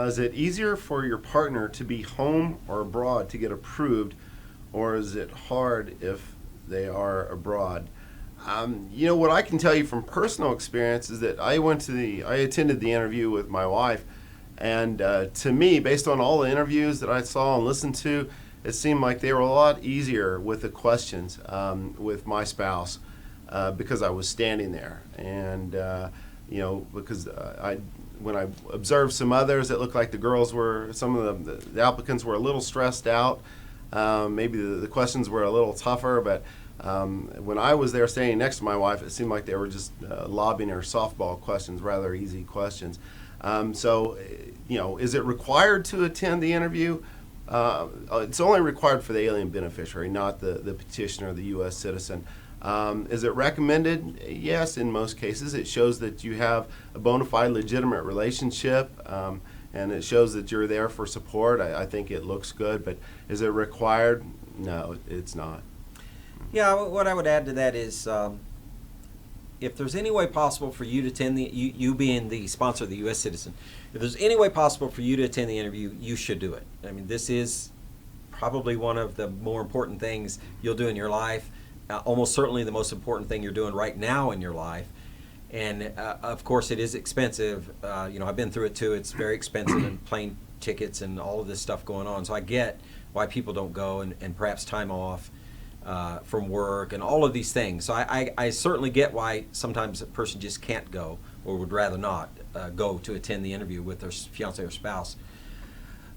Is it easier for your partner to be home or abroad to get approved, or is it hard if they are abroad? What I can tell you from personal experience is that I attended the interview with my wife, and to me, based on all the interviews that I saw and listened to, it seemed like they were a lot easier with the questions with my spouse because I was standing there, and because when I observed some others, it looked like some of the applicants were a little stressed out. Maybe the questions were a little tougher, but when I was there standing next to my wife, it seemed like they were just lobbing her softball questions, rather easy questions. Is it required to attend the interview? It's only required for the alien beneficiary, not the petitioner, the U.S. citizen. Is it recommended? Yes, in most cases. It shows that you have a bona fide, legitimate relationship, and it shows that you're there for support. I think it looks good, but is it required? No, it's not. Yeah, what I would add to that is if there's any way possible for you to attend you being the sponsor of the U.S. citizen, if there's any way possible for you to attend the interview, you should do it. I mean, this is probably one of the more important things you'll do in your life, almost certainly the most important thing you're doing right now in your life. And of course, it is expensive. I've been through it too. It's very expensive, and plane tickets and all of this stuff going on. So I get why people don't go, and perhaps time off from work and all of these things. So I certainly get why sometimes a person just can't go or would rather not go to attend the interview with their fiance or spouse.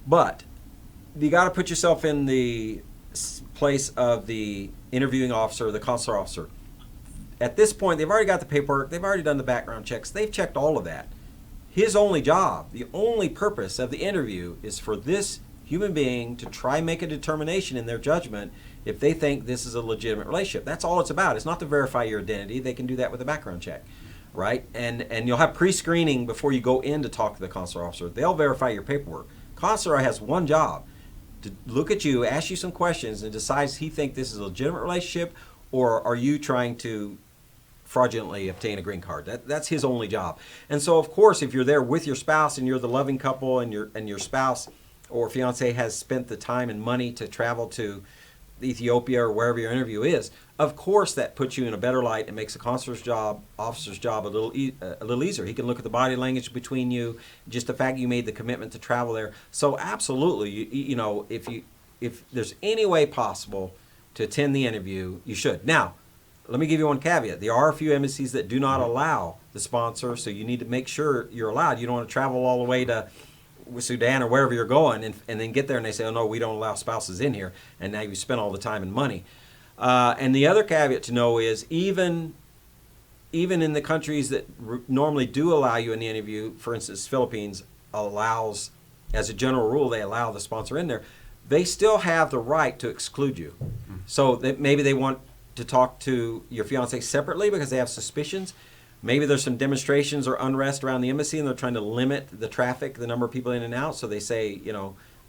But you got to put yourself in the place of the interviewing officer, the consular officer. At this point, they've already got the paperwork, they've already done the background checks, they've checked all of that. His only job, the only purpose of the interview is for this human being to try and make a determination in their judgment if they think this is a legitimate relationship. That's all it's about. It's not to verify your identity. They can do that with a background check, right? And you'll have pre-screening before you go in to talk to the consular officer. They'll verify your paperwork. Consular has one job, to look at you, ask you some questions, and decides he thinks this is a legitimate relationship, or are you trying to fraudulently obtain a green card. That's his only job. And so, of course, if you're there with your spouse and you're the loving couple, and your spouse or fiance has spent the time and money to travel to Ethiopia or wherever your interview is, of course that puts you in a better light and makes the consular's job, officer's job a little easier. He can look at the body language between you, just the fact you made the commitment to travel there. So absolutely, if there's any way possible to attend the interview, you should. Now, let me give you one caveat. There are a few embassies that do not allow the sponsor, so you need to make sure you're allowed. You don't want to travel all the way to Sudan or wherever you're going and then get there and they say, oh no, we don't allow spouses in here, and now you spend all the time and money. And the other caveat to know is even in the countries that normally do allow you in the interview, for instance, Philippines allows, as a general rule, they allow the sponsor in there, they still have the right to exclude you. So that maybe they want to talk to your fiance separately because they have suspicions. Maybe there's some demonstrations or unrest around the embassy and they're trying to limit the traffic, the number of people in and out. So they say,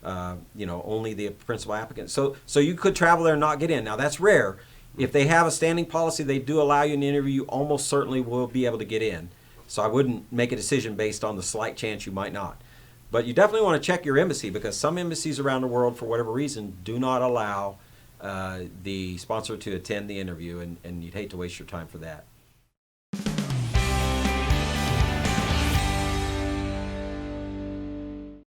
only the principal applicant. So you could travel there and not get in. Now that's rare. If they have a standing policy, they do allow you an interview, you almost certainly will be able to get in. So I wouldn't make a decision based on the slight chance you might not. But you definitely want to check your embassy, because some embassies around the world, for whatever reason, do not allow the sponsor to attend the interview, and you'd hate to waste your time for that.